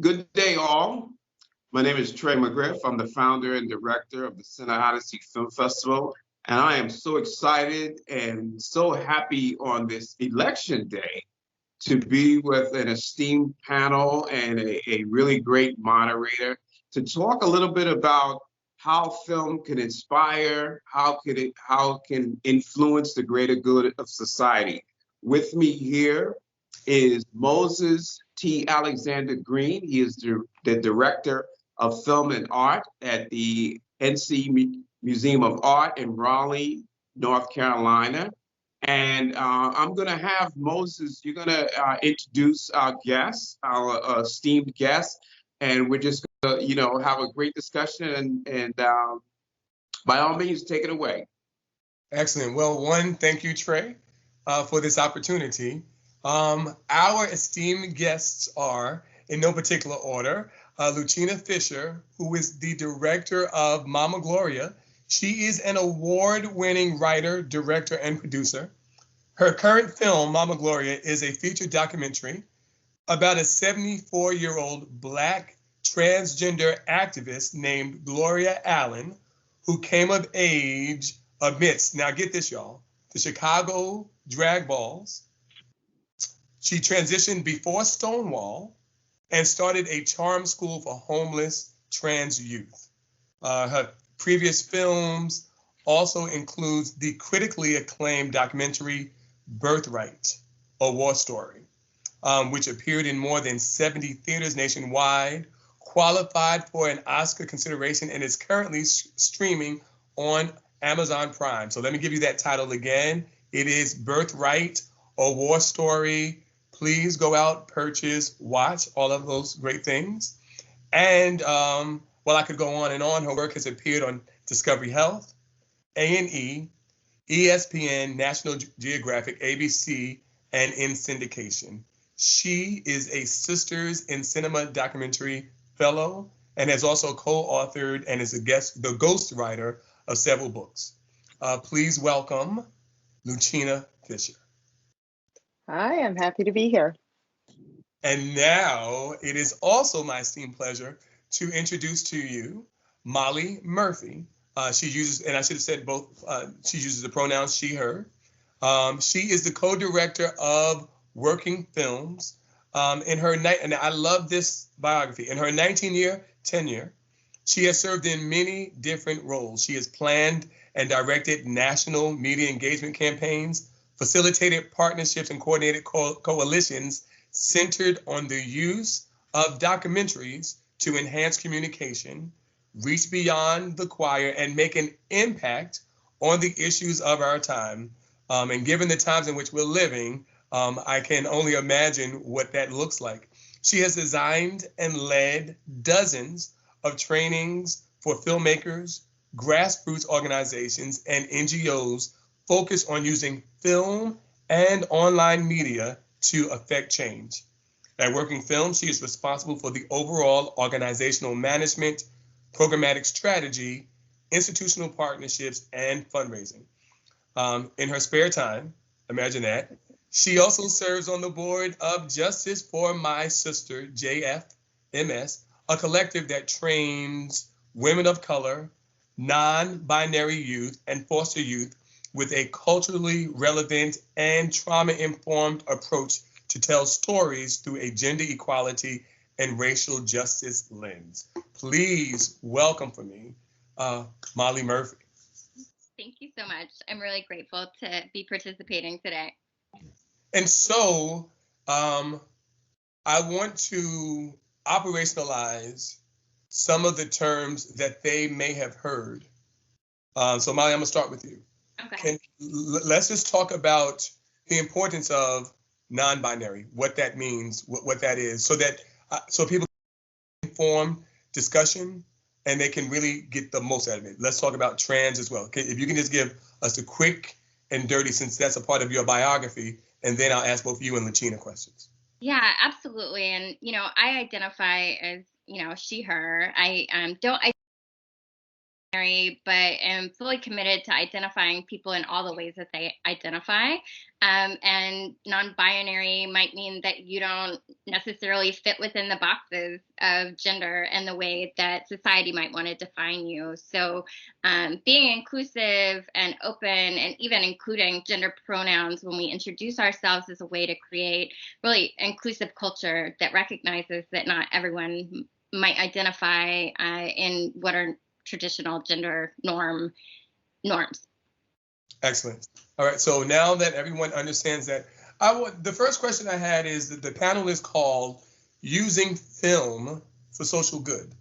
Good day, all. My name is Trey McGriff. I'm the founder and director of the Center Odyssey Film Festival, and I am so excited and so happy on this election day to be with an esteemed panel and a really great moderator to talk a little bit about how film can inspire, how can influence the greater good of society. With me here is Moses T. Alexander Green. He is the director of film and art at the Museum of Art in Raleigh, North Carolina. And I'm going to have Moses, you're going to introduce our guests, our esteemed guests, and we're just going to, have a great discussion. And by all means, take it away. Excellent. Well, one, thank you, Trey, for this opportunity. Our esteemed guests are, in no particular order, Lucina Fisher, who is the director of Mama Gloria. She is an award-winning writer, director, and producer. Her current film, Mama Gloria, is a feature documentary about a 74-year-old Black transgender activist named Gloria Allen, who came of age amidst, now get this, y'all, the Chicago drag balls. She transitioned before Stonewall and started a charm school for homeless trans youth. Her previous films also includes the critically acclaimed documentary Birthright, a War Story, which appeared in more than 70 theaters nationwide, qualified for an Oscar consideration, and is currently streaming on Amazon Prime. So let me give you that title again. It is Birthright, a War Story. Please go out, purchase, watch, all of those great things. And while I could go on and on, her work has appeared on Discovery Health, A&E, ESPN, National Geographic, ABC, and in syndication. She is a Sisters in Cinema documentary fellow and has also co-authored and is the ghostwriter of several books. Please welcome Lucina Fisher. Hi, I'm happy to be here. And now it is also my esteemed pleasure to introduce to you Molly Murphy. She uses, and I should have said both, she uses the pronouns she, her. She is the co-director of Working Films. And I love this biography. In her 19-year tenure, she has served in many different roles. She has planned and directed national media engagement campaigns, facilitated partnerships and coordinated coalitions centered on the use of documentaries to enhance communication, reach beyond the choir, and make an impact on the issues of our time. And given the times in which we're living, I can only imagine what that looks like. She has designed and led dozens of trainings for filmmakers, grassroots organizations, and NGOs focused on using film and online media to affect change. At Working Film, she is responsible for the overall organizational management, programmatic strategy, institutional partnerships, and fundraising. In her spare time, imagine that, she also serves on the board of Justice for My Sister, JFMS, a collective that trains women of color, non-binary youth, and foster youth with a culturally relevant and trauma-informed approach to tell stories through a gender equality and racial justice lens. Please welcome for me, Molly Murphy. Thank you so much. I'm really grateful to be participating today. And so I want to operationalize some of the terms that they may have heard. So Molly, I'm gonna start with you. Okay. Let's just talk about the importance of non-binary, what that means, what that is, so that so people can inform discussion and they can really get the most out of it. Let's talk about trans as well. Okay, if you can just give us a quick and dirty, since that's a part of your biography, and then I'll ask both you and Lucina questions. Yeah, absolutely. And I identify as she, her. I don't but am fully committed to identifying people in all the ways that they identify. And non-binary might mean that you don't necessarily fit within the boxes of gender and the way that society might want to define you. So being inclusive and open and even including gender pronouns when we introduce ourselves is a way to create really inclusive culture that recognizes that not everyone might identify in what are traditional gender norms. Excellent. All right. So now that everyone understands that, the first question I had is that the panel is called "Using Film for Social Good."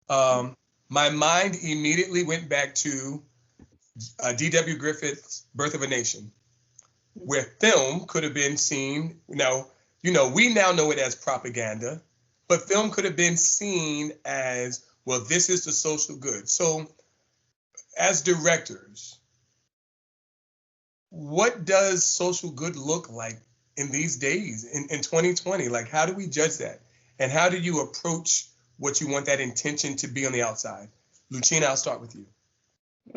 My mind immediately went back to D.W. Griffith's Birth of a Nation, where film could have been seen. Now, we now know it as propaganda, but film could have been seen as, well, this is the social good. So as directors, what does social good look like in these days, in 2020? Like, how do we judge that? And how do you approach what you want that intention to be on the outside? Lucina, I'll start with you.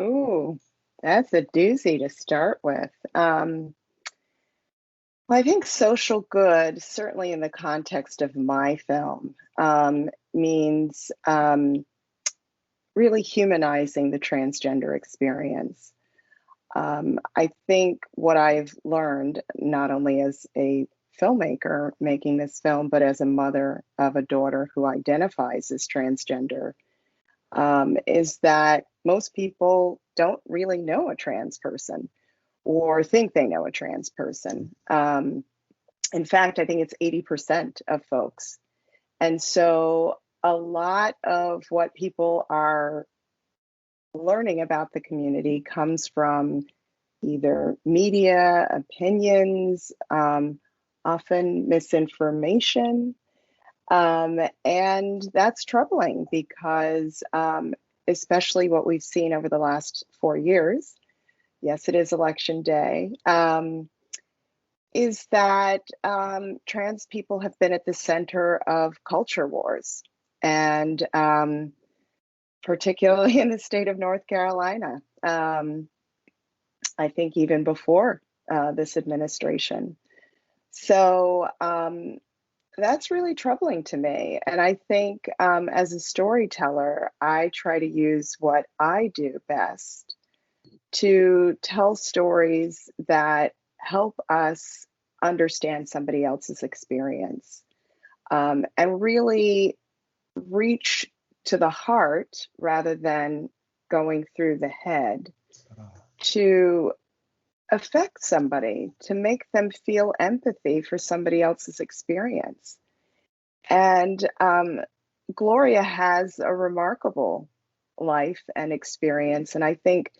Ooh, that's a doozy to start with. Well, I think social good, certainly in the context of my film, means really humanizing the transgender experience. I think what I've learned, not only as a filmmaker making this film, but as a mother of a daughter who identifies as transgender, is that most people don't really know a trans person or think they know a trans person. In fact, I think it's 80% of folks. And so a lot of what people are learning about the community comes from either media, opinions, often misinformation. And that's troubling because especially what we've seen over the last 4 years, yes, it is election day, is that trans people have been at the center of culture wars, and particularly in the state of North Carolina. I think even before this administration. So that's really troubling to me. And I think as a storyteller, I try to use what I do best to tell stories that help us understand somebody else's experience, and really reach to the heart rather than going through the head, to affect somebody, to make them feel empathy for somebody else's experience. And Gloria has a remarkable life and experience. And I think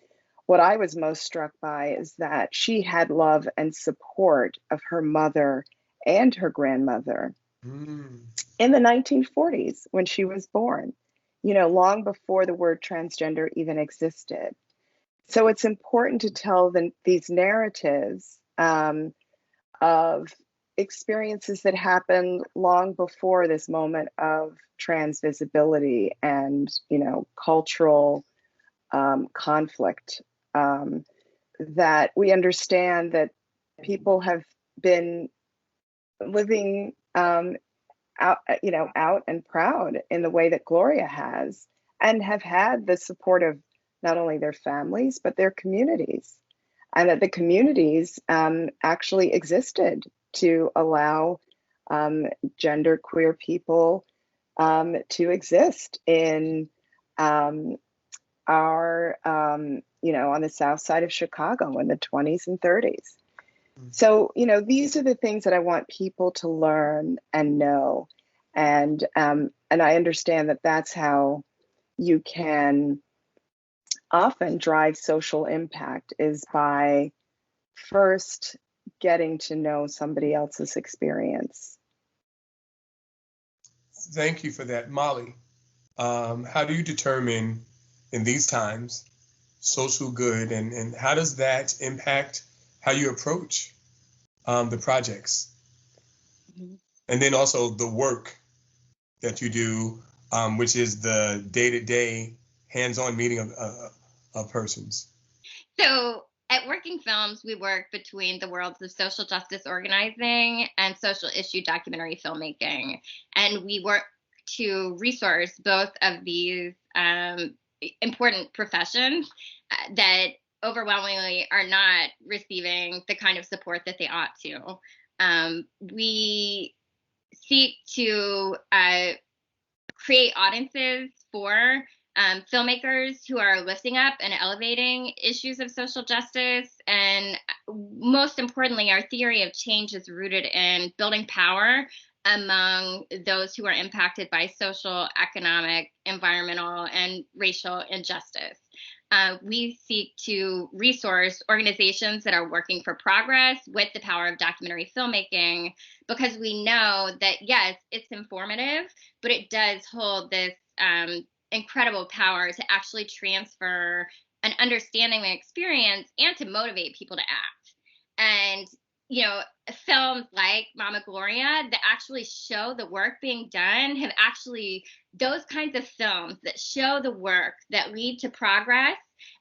what I was most struck by is that she had love and support of her mother and her grandmother in the 1940s when she was born, long before the word transgender even existed. So it's important to tell these narratives of experiences that happened long before this moment of trans visibility and, cultural conflict, that we understand that people have been living out and proud in the way that Gloria has, and have had the support of not only their families, but their communities, and that the communities actually existed to allow genderqueer people to exist in our, on the south side of Chicago in the 20s and 30s. So, these are the things that I want people to learn and know. And I understand that that's how you can often drive social impact, is by first getting to know somebody else's experience. Thank you for that. Molly, how do you determine in these times social good, and how does that impact how you approach the projects? Mm-hmm. And then also the work that you do, which is the day-to-day hands-on meeting of persons? So at Working Films, we work between the worlds of social justice organizing and social issue documentary filmmaking. And we work to resource both of these important professions that overwhelmingly are not receiving the kind of support that they ought to. We seek to create audiences for filmmakers who are lifting up and elevating issues of social justice. And most importantly, our theory of change is rooted in building power among those who are impacted by social, economic, environmental, and racial injustice. We seek to resource organizations that are working for progress with the power of documentary filmmaking, because we know that, yes, it's informative, but it does hold this incredible power to actually transfer an understanding and experience and to motivate people to act. And, you know, films like Mama Gloria that actually show the work being done have actually, those kinds of films that show the work that lead to progress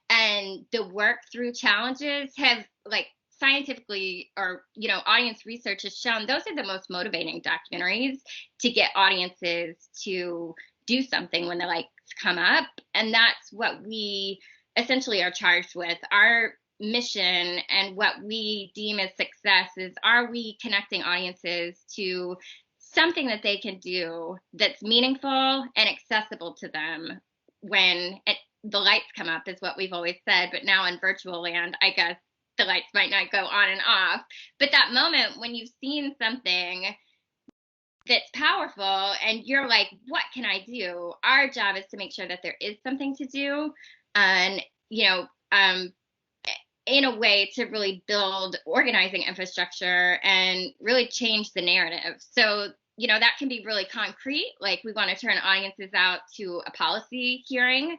and the work through challenges have, like, scientifically, or, you know, audience research has shown those are the most motivating documentaries to get audiences to do something when the lights come up. And that's what we essentially are charged with. Our mission and what we deem as success is, are we connecting audiences to something that they can do that's meaningful and accessible to them when the lights come up, is what we've always said. But now in virtual land, I guess the lights might not go on and off. But that moment when you've seen something that's powerful and you're like, what can I do? Our job is to make sure that there is something to do, and, you know, in a way to really build organizing infrastructure and really change the narrative. So, you know, that can be really concrete. Like, we want to turn audiences out to a policy hearing.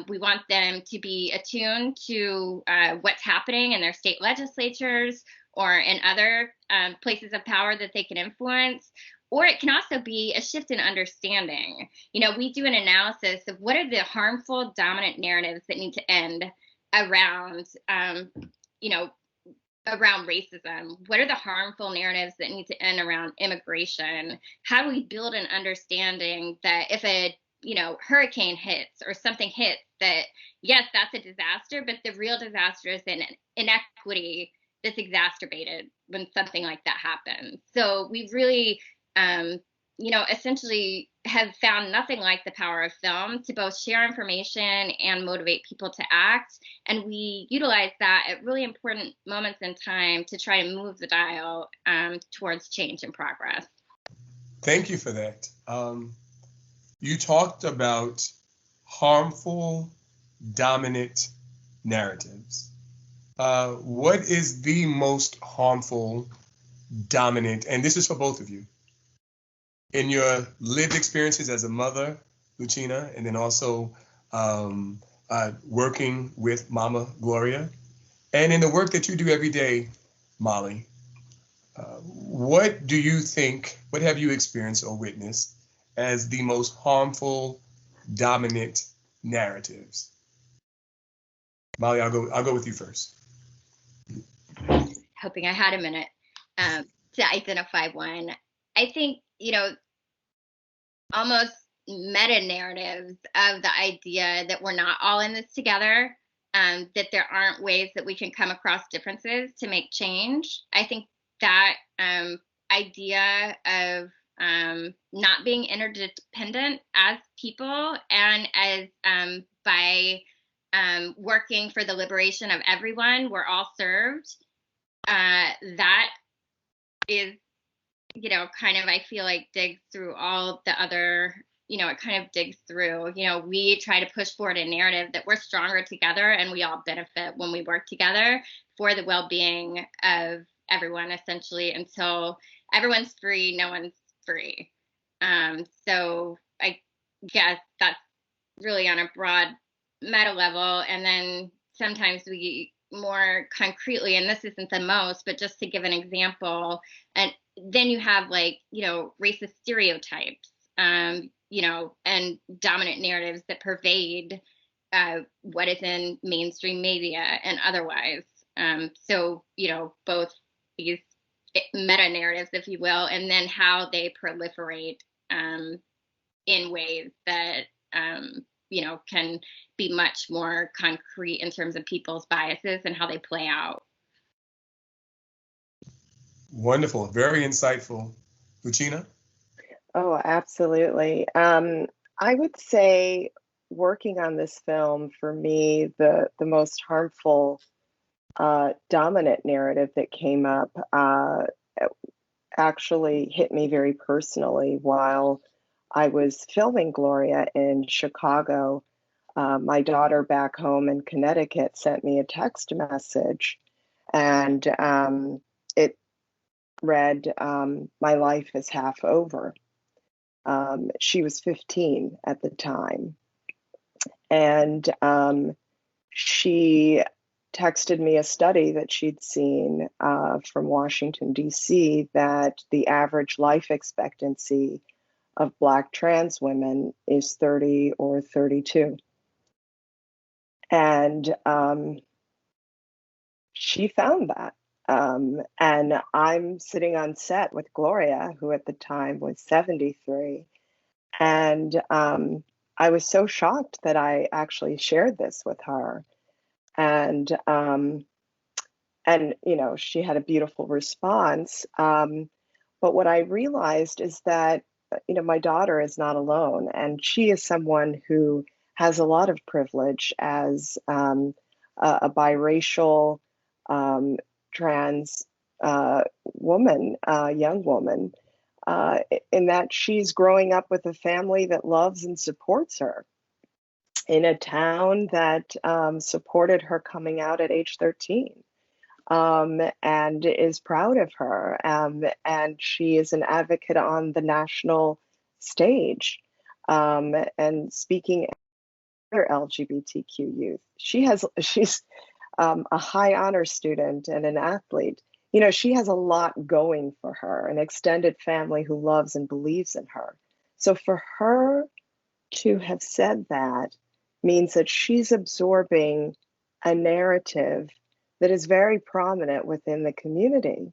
We want them to be attuned to what's happening in their state legislatures or in other places of power that they can influence. Or it can also be a shift in understanding. You know, we do an analysis of what are the harmful dominant narratives that need to end around, you know, around racism. What are the harmful narratives that need to end around immigration? How do we build an understanding that if a, you know, hurricane hits or something hits, that yes, that's a disaster, but the real disaster is an inequity that's exacerbated when something like that happens. So we really, you know, essentially have found nothing like the power of film to both share information and motivate people to act. And we utilize that at really important moments in time to try to move the dial towards change and progress. Thank you for that. You talked about harmful, dominant narratives. What is the most harmful, dominant, and this is for both of you, in your lived experiences as a mother, Lucina, and then also working with Mama Gloria, and in the work that you do every day, Molly, what do you think, what have you experienced or witnessed as the most harmful, dominant narratives? Molly, I'll go with you first. Hoping I had a minute to identify one. I think, you know, almost meta narratives of the idea that we're not all in this together, that there aren't ways that we can come across differences to make change. I think that idea of not being interdependent as people and as by working for the liberation of everyone, we're all served. That is, you know, kind of, I feel like digs through all the other, you know, it kind of digs through, you know, we try to push forward a narrative that we're stronger together and we all benefit when we work together for the well-being of everyone, essentially, until everyone's free, no one's free. So I guess that's really on a broad meta level. And then sometimes we more concretely, and this isn't the most, but just to give an example, and then you have, like, you know, racist stereotypes and dominant narratives that pervade what is in mainstream media and otherwise. So, both these meta narratives, if you will, and then how they proliferate in ways that, can be much more concrete in terms of people's biases and how they play out. Wonderful. Very insightful. Lucina? Oh, absolutely. I would say working on this film, for me, the most harmful dominant narrative that came up actually hit me very personally while I was filming Gloria in Chicago. My daughter back home in Connecticut sent me a text message, and it read, "My life is half over." She was 15 at the time, and she texted me a study that she'd seen from Washington, D.C., that the average life expectancy of Black trans women is 30 or 32. And she found that. And I'm sitting on set with Gloria, who at the time was 73. And I was so shocked that I actually shared this with her. And she had a beautiful response. But what I realized is that, my daughter is not alone, and she is someone who has a lot of privilege as a biracial trans woman, young woman, in that she's growing up with a family that loves and supports her, in a town that supported her coming out at age 13. And is proud of her. And she is an advocate on the national stage, and speaking for LGBTQ youth. She's a high honor student and an athlete. She has a lot going for her, an extended family who loves and believes in her. So for her to have said that means that she's absorbing a narrative that is very prominent within the community.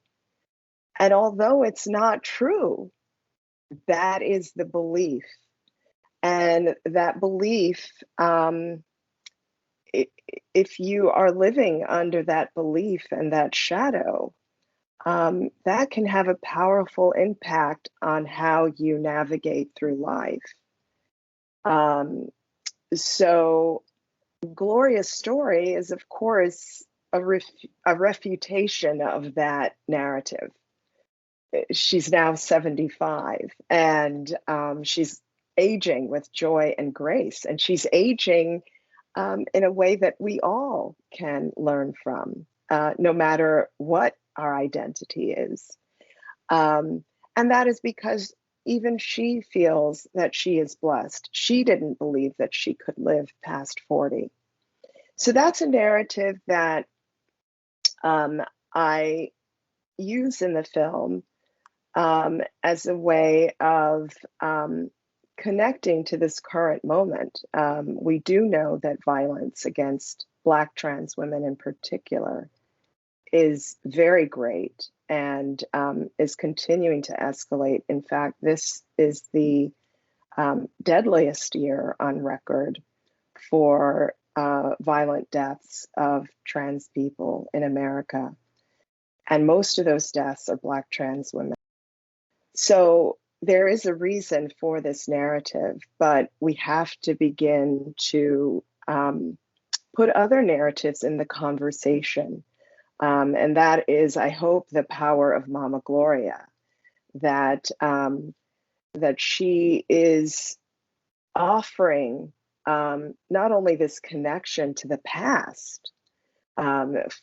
And although it's not true, that is the belief. And that belief, if you are living under that belief and that shadow, that can have a powerful impact on how you navigate through life. So Gloria's story is, of course, a refutation of that narrative. She's now 75, and she's aging with joy and grace, and she's aging in a way that we all can learn from, no matter what our identity is. And that is because even she feels that she is blessed. She didn't believe that she could live past 40. So that's a narrative that I use in the film as a way of connecting to this current moment. We do know that violence against Black trans women in particular is very great and is continuing to escalate. In fact, this is the deadliest year on record for violent deaths of trans people in America. And most of those deaths are Black trans women. So there is a reason for this narrative, but we have to begin to put other narratives in the conversation. And that is, I hope, the power of Mama Gloria, that she is offering not only this connection to the past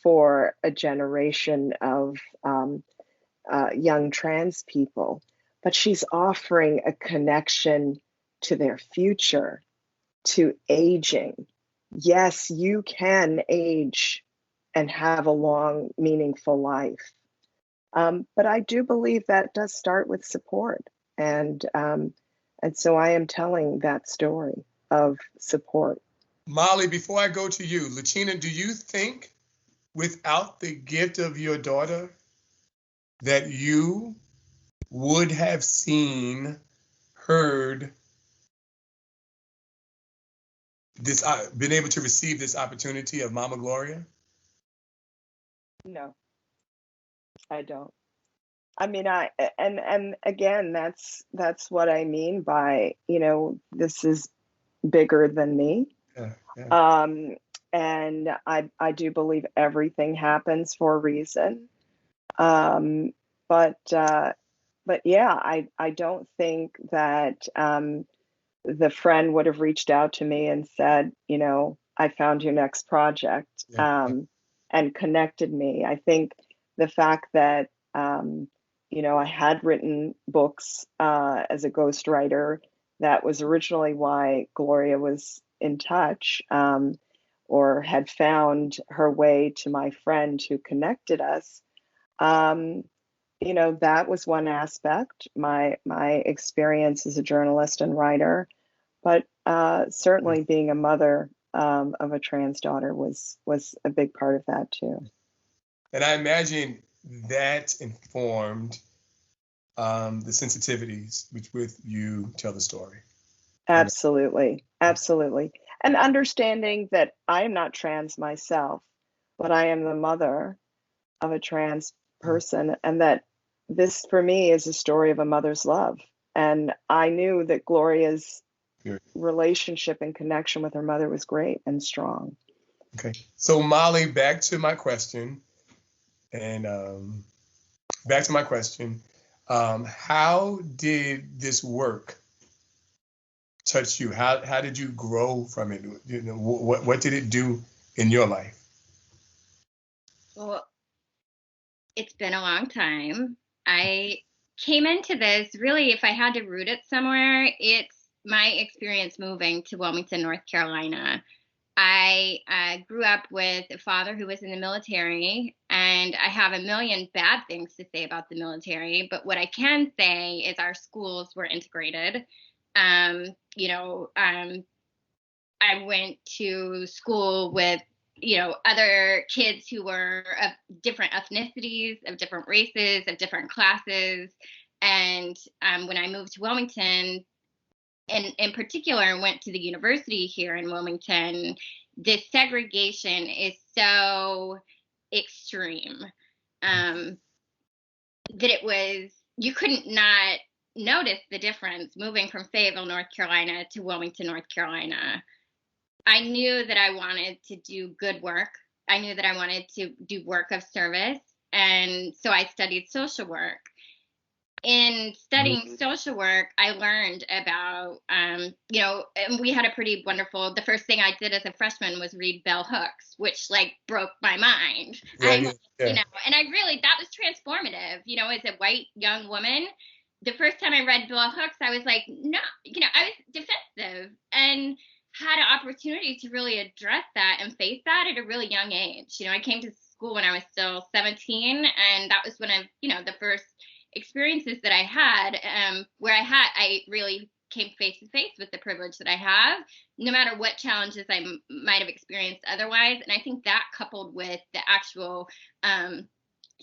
for a generation of young trans people, but she's offering a connection to their future, to aging. Yes, you can age and have a long, meaningful life. But I do believe that does start with support. And And so I am telling that story of support. Molly, before I go to you, Lachina, do you think without the gift of your daughter that you would have seen, heard this, been able to receive this opportunity of Mama Gloria? No, I don't. I mean, and again, that's what I mean by, this is bigger than me. Yeah, yeah. And I do believe everything happens for a reason. But yeah, I don't think that the friend would have reached out to me and said, I found your next project, Yeah. and connected me. I think the fact that, I had written books as a ghostwriter, that was originally why Gloria was in touch, or had found her way to my friend who connected us. That was one aspect, my experience as a journalist and writer, but certainly being a mother of a trans daughter was a big part of that too. And I imagine that informed the sensitivities with you tell the story. Absolutely. And understanding that I am not trans myself, but I am the mother of a trans person, and that this for me is a story of a mother's love. And I knew that Gloria's relationship and connection with her mother was great and strong. Okay. So Molly, back to my question. How did this work touch you? How did you grow from it? What did it do in your life? Well, it's been a long time. I came into this really, if I had to root it somewhere, it's my experience moving to Wilmington, North Carolina. I grew up with a father who was in the military, and I have a million bad things to say about the military. But what I can say is our schools were integrated. I went to school with, other kids who were of different ethnicities, of different races, of different classes. And when I moved to Wilmington, and in particular went to the university here in Wilmington, the segregation is so extreme that you couldn't not notice the difference moving from Fayetteville, North Carolina to Wilmington, North Carolina. I knew that I wanted to do good work. I knew that I wanted to do work of service. And so I studied social work. In studying social work, I learned about, and we had a pretty wonderful, the first thing I did as a freshman was read Bell Hooks, which broke my mind. And I really, that was transformative, as a white young woman. The first time I read Bell Hooks, I was like, no, I was defensive and had an opportunity to really address that and face that at a really young age. I came to school when I was still 17, and that was when the first experiences that I had, where I really came face to face with the privilege that I have, no matter what challenges I might have experienced otherwise. And I think that, coupled with the actual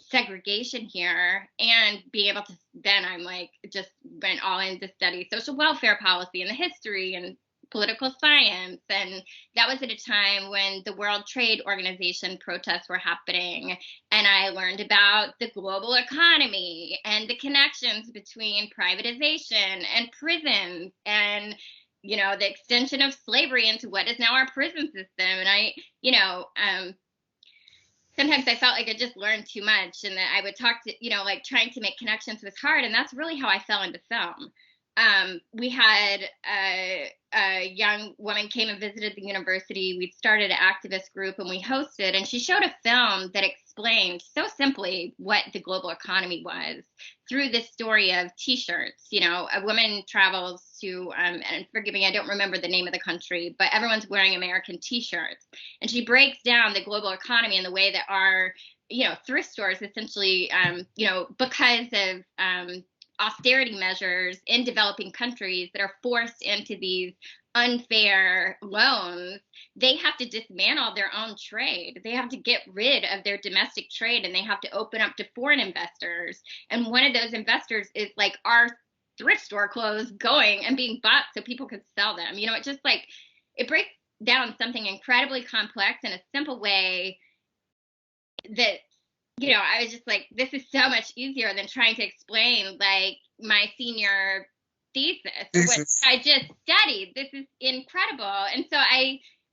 segregation here, and being able to, then I'm just went all in to study social welfare policy and the history and political science. And that was at a time when the World Trade Organization protests were happening. And I learned about the global economy and the connections between privatization and prisons, and, the extension of slavery into what is now our prison system. And I, sometimes I felt like I just learned too much, and that I would talk to, trying to make connections was hard. And that's really how I fell into film. We had a young woman came and visited the university. We'd started an activist group, and we hosted, and she showed a film that explained so simply what the global economy was through this story of T-shirts. A woman travels to, and forgive me, I don't remember the name of the country, but everyone's wearing American T-shirts. And she breaks down the global economy and the way that our, thrift stores essentially, because of austerity measures in developing countries that are forced into these unfair loans, they have to dismantle their own trade. They have to get rid of their domestic trade, and they have to open up to foreign investors. And one of those investors is like our thrift store clothes going and being bought so people could sell them. You know, it just like, it breaks down something incredibly complex in a simple way that, you know, I was just like, this is so much easier than trying to explain like my senior thesis, which I just studied. This is incredible. And so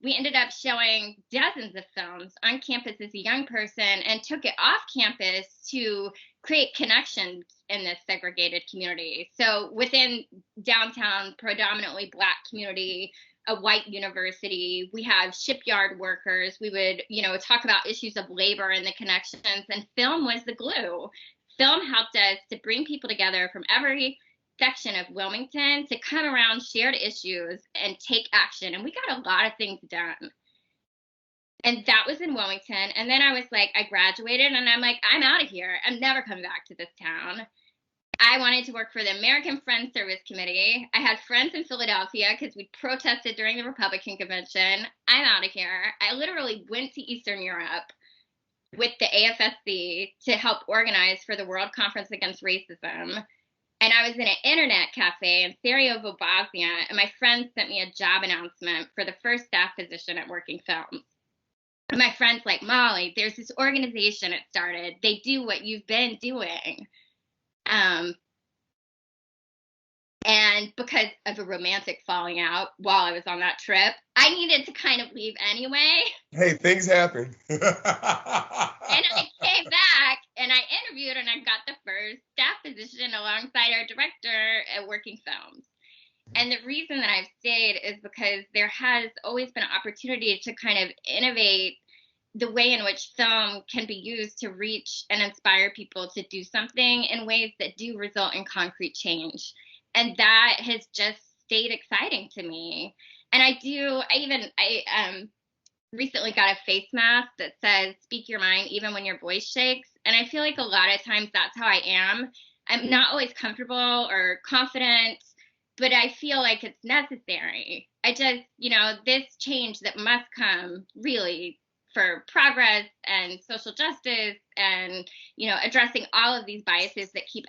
we ended up showing dozens of films on campus as a young person, and took it off campus to create connections in this segregated community. So within downtown, predominantly Black community, a white university, we have shipyard workers. We would, you know, talk about issues of labor and the connections, and film was the glue. Film helped us to bring people together from every section of Wilmington to come around shared issues and take action. And we got a lot of things done. And that was in Wilmington. And then I was like, I graduated and I'm like, I'm out of here. I'm never coming back to this town. I wanted to work for the American Friends Service Committee. I had friends in Philadelphia because we protested during the Republican convention. I'm out of here. I literally went to Eastern Europe with the AFSC to help organize for the World Conference Against Racism. And I was in an internet cafe in Sarajevo, Bosnia, and my friend sent me a job announcement for the first staff position at Working Films. And my friend's like, Molly, there's this organization it started. They do what you've been doing. And because of a romantic falling out while I was on that trip, I needed to kind of leave anyway. Hey, things happen. And I came back and I interviewed and I got the first staff position alongside our director at Working Films. And the reason that I've stayed is because there has always been an opportunity to kind of innovate the way in which film can be used to reach and inspire people to do something in ways that do result in concrete change. And that has just stayed exciting to me. And I recently got a face mask that says, speak your mind even when your voice shakes. And I feel like a lot of times that's how I am. I'm not always comfortable or confident, but I feel like it's necessary. I just, you know, this change that must come really for progress and social justice and, you know, addressing all of these biases that keep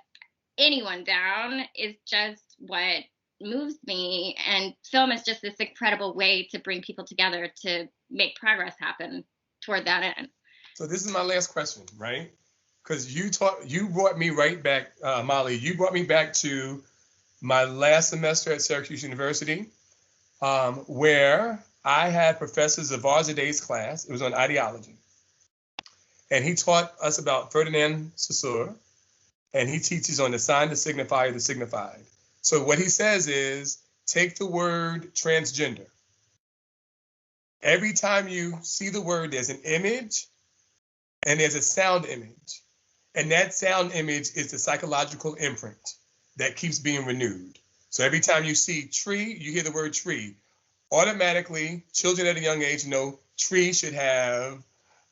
anyone down is just what moves me. And film is just this incredible way to bring people together to make progress happen toward that end. So this is my last question, right? Because you brought me right back, Molly, you brought me back to my last semester at Syracuse University, where I had Professor Zavardadeh's class. It was on ideology. And he taught us about Ferdinand Saussure, and he teaches on the sign, the signifier, the signified. So what he says is, take the word transgender. Every time you see the word, there's an image and there's a sound image. And that sound image is the psychological imprint that keeps being renewed. So every time you see tree, you hear the word tree. Automatically, children at a young age know tree should have,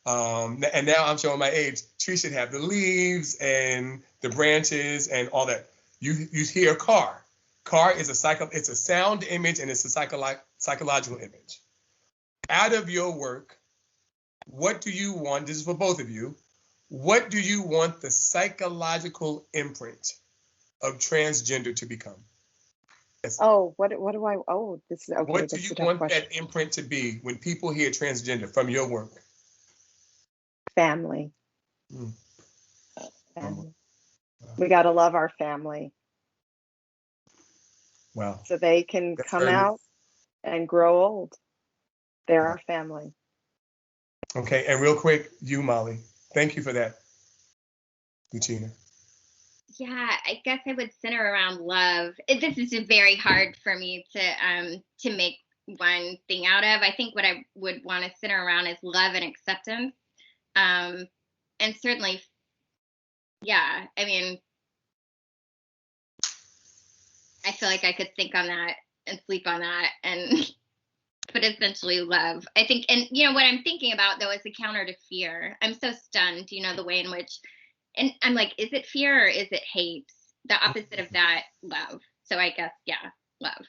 and now I'm showing my age, tree should have the leaves and the branches and all that. You hear car. Car is it's a sound image and it's a psychological image. Out of your work, what do you want? This is for both of you. What do you want the psychological imprint of transgender to become? Yes. Oh, what do I? Oh, this is okay. What do you want that imprint to be when people hear transgender from your work? Family. Family. We got to love our family. Wow. So they can come out and grow old. They're our family. Okay, and real quick, you, Molly. Thank you for that, Lucina. Yeah, I guess I would center around love. This is very hard for me to make one thing out of. I think what I would want to center around is love and acceptance. And certainly, yeah, I mean, I feel like I could think on that and sleep on that, and but essentially love. I think, and you know what I'm thinking about though is the counter to fear. I'm so stunned, you know, the way in which, and I'm like, is it fear or is it hate? the opposite of that, love. So I guess, yeah, love.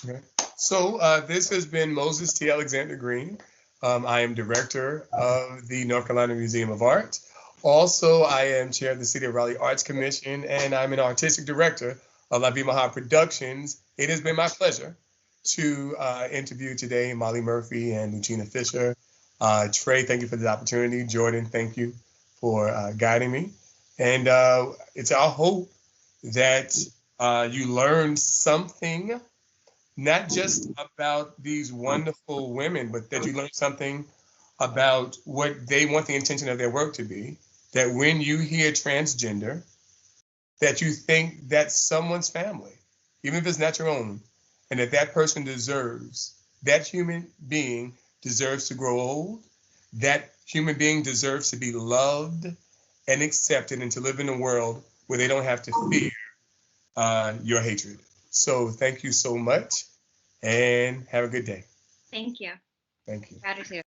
Okay. So this has been Moses T. Alexander Green. I am director of the North Carolina Museum of Art. Also, I am chair of the City of Raleigh Arts Commission, and I'm an artistic director of La Vie Maha Productions. It has been my pleasure to interview today Molly Murphy and Lucina Fisher. Trey, thank you for the opportunity. Jordan, thank you for guiding me. And it's our hope that you learned something, not just about these wonderful women, but that you learned something about what they want the intention of their work to be. That when you hear transgender, that you think that's someone's family, even if it's not your own, and that that person deserves, that human being deserves to grow old, that human being deserves to be loved and accepted and to live in a world where they don't have to fear your hatred. So thank you so much and have a good day. Thank you. Thank you. Gratitude.